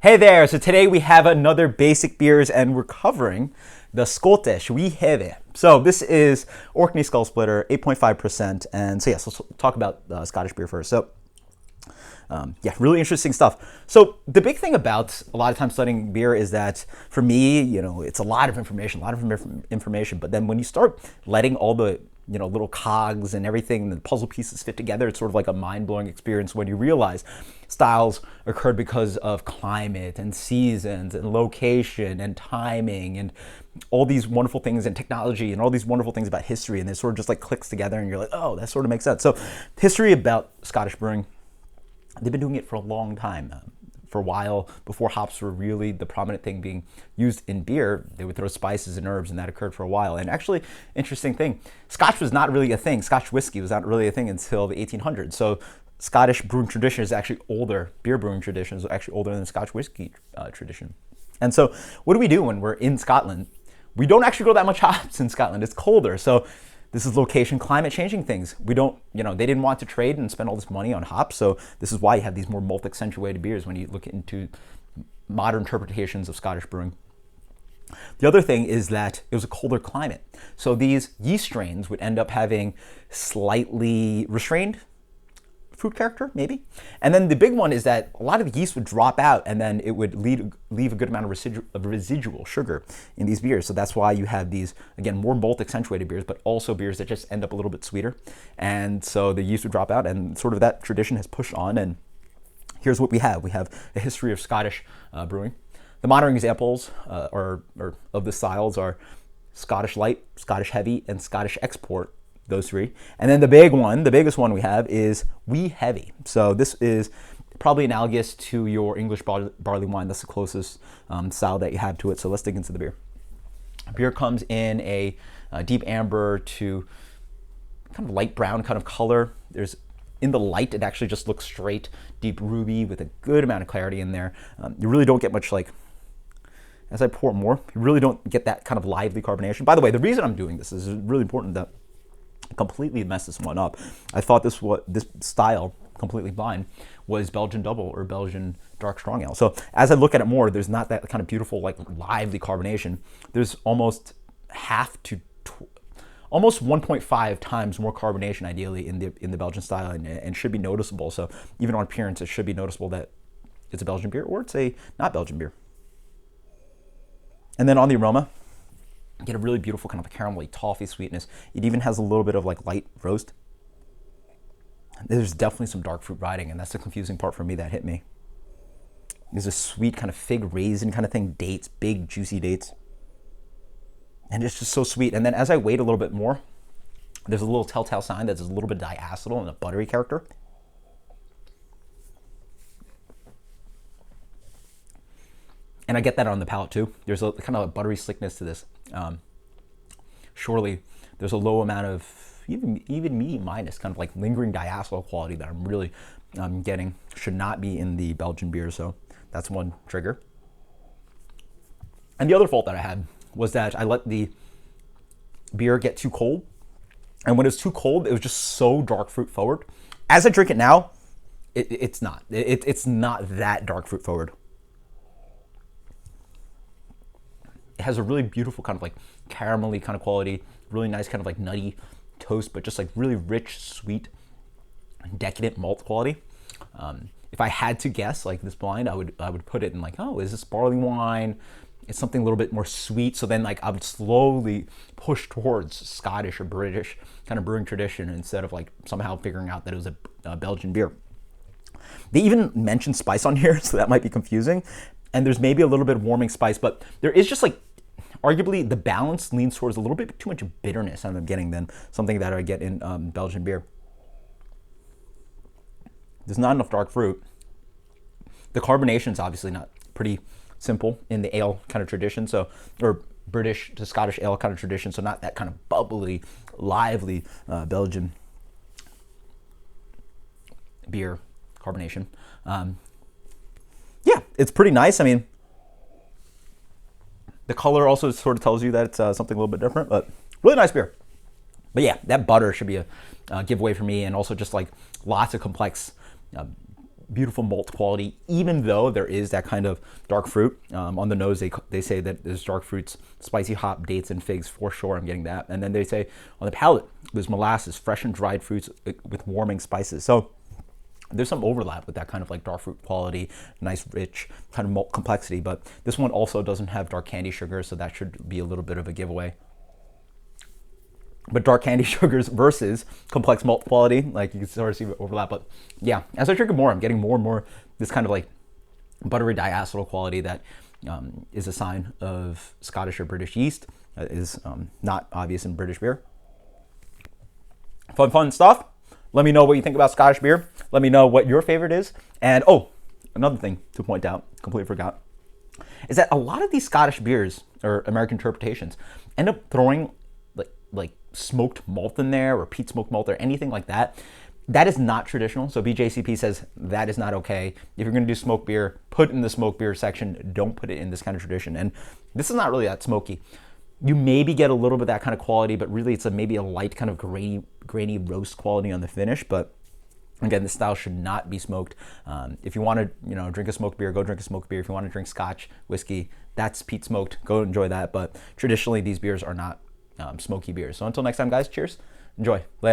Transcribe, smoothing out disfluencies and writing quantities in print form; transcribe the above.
Hey there, so today we have another basic beers and we're covering the Scottish We Have It. So this is Orkney Skull Splitter, 8.5%. And so yes, let's talk about Scottish beer first. So yeah, really interesting stuff. So the big thing about a lot of times studying beer is that for me, it's a lot of information, but then when you start letting all the little cogs and everything, the puzzle pieces fit together, it's sort of like a mind-blowing experience when you realize styles occurred because of climate and seasons and location and timing and all these wonderful things and technology and all these wonderful things about history, and it sort of just like clicks together and you're like, oh, that sort of makes sense. So history about Scottish brewing, they've been doing it for a long time. For a while, before hops were really the prominent thing being used in beer, they would throw spices and herbs, and that occurred for a while. And actually, interesting thing, Scotch was not really a thing. Scotch whiskey was not really a thing until the 1800s. So Scottish brewing tradition is actually older. Beer brewing tradition is actually older than the Scotch whiskey tradition. And so what do we do when we're in Scotland? We don't actually grow that much hops in Scotland. It's colder. So this is location, climate changing things. We don't, they didn't want to trade and spend all this money on hops. So this is why you have these more malt accentuated beers when you look into modern interpretations of Scottish brewing. The other thing is that it was a colder climate. So these yeast strains would end up having slightly restrained fruit character, maybe. And then the big one is that a lot of the yeast would drop out and then it would leave a good amount of residual sugar in these beers. So that's why you have these, again, more malt accentuated beers, but also beers that just end up a little bit sweeter. And so the yeast would drop out, and sort of that tradition has pushed on. And here's what we have. We have a history of Scottish brewing. The modern examples of the styles are Scottish Light, Scottish Heavy, and Scottish Export. Those three. And then the biggest one we have is Wee Heavy. So this is probably analogous to your English barley wine. That's the closest style that you have to it. So let's dig into the beer. Beer comes in a deep amber to kind of light brown kind of color. In the light, it actually just looks straight, deep ruby with a good amount of clarity in there. You really don't get much, as I pour more, you really don't get that kind of lively carbonation. By the way, the reason I'm doing this is really important that completely mess this one up. I thought this style, completely blind, was Belgian double or Belgian dark strong ale. So as I look at it more, there's not that kind of beautiful, lively carbonation. There's almost almost 1.5 times more carbonation ideally in the Belgian style, and should be noticeable. So even on appearance, it should be noticeable that it's a Belgian beer or it's a not Belgian beer. And then on the aroma, get a really beautiful kind of a caramelly toffee sweetness. It even has a little bit of light roast. There's definitely some dark fruit riding, and that's the confusing part for me that hit me. There's a sweet kind of fig raisin kind of thing, dates, big juicy dates. And it's just so sweet. And then as I wait a little bit more, there's a little telltale sign that there's a little bit of diacetyl and a buttery character. And I get that on the palate too. There's a kind of a buttery slickness to this. Surely there's a low amount of even medium minus kind of lingering diacetyl quality that I'm really getting. Should not be in the Belgian beer, so that's one trigger. And the other fault that I had was that I let the beer get too cold. And when it was too cold, it was just so dark fruit forward. As I drink it now, it's not. It's not that dark fruit forward. It has a really beautiful kind of caramelly kind of quality, really nice kind of nutty toast, but just really rich, sweet, decadent malt quality. If I had to guess this blind, I would put it in oh, is this barley wine? It's something a little bit more sweet. So then I would slowly push towards Scottish or British kind of brewing tradition instead of somehow figuring out that it was a Belgian beer. They even mention spice on here, so that might be confusing. And there's maybe a little bit of warming spice, but there is just arguably the balance leans towards a little bit too much bitterness I'm getting than something that I get in Belgian beer. There's not enough dark fruit. The carbonation is obviously not pretty simple in the ale kind of tradition, or British to Scottish ale kind of tradition, so not that kind of bubbly, lively Belgian beer carbonation. Yeah, it's pretty nice. I mean, the color also sort of tells you that it's something a little bit different, but really nice beer. But yeah, that butter should be a giveaway for me, and also just lots of complex beautiful malt quality, even though there is that kind of dark fruit. On the nose, they say that there's dark fruits, spicy hop, dates, and figs for sure. I'm getting that. And then they say on the palate, there's molasses, fresh and dried fruits with warming spices. So there's some overlap with that kind of like dark fruit quality, nice rich kind of malt complexity. But this one also doesn't have dark candy sugar, so that should be a little bit of a giveaway. But dark candy sugars versus complex malt quality, like you can sort of see the overlap. But yeah, as I drink it more, I'm getting more and more this kind of like buttery diacetyl quality that is a sign of Scottish or British yeast. Is not obvious in British beer. Fun stuff. Let me know what you think about Scottish beer. Let me know what your favorite is. And oh, another thing to point out, completely forgot, is that a lot of these Scottish beers or American interpretations end up throwing like smoked malt in there or peat smoked malt or anything like that. That is not traditional. So BJCP says that is not okay. If you're going to do smoked beer, put it in the smoked beer section. Don't put it in this kind of tradition. And this is not really that smoky. You maybe get a little bit of that kind of quality, but really it's maybe a light kind of grainy roast quality on the finish. But again, this style should not be smoked. If you want to, drink a smoked beer, go drink a smoked beer. If you want to drink Scotch whiskey, that's peat smoked. Go enjoy that. But traditionally, these beers are not smoky beers. So until next time, guys, cheers. Enjoy. Later.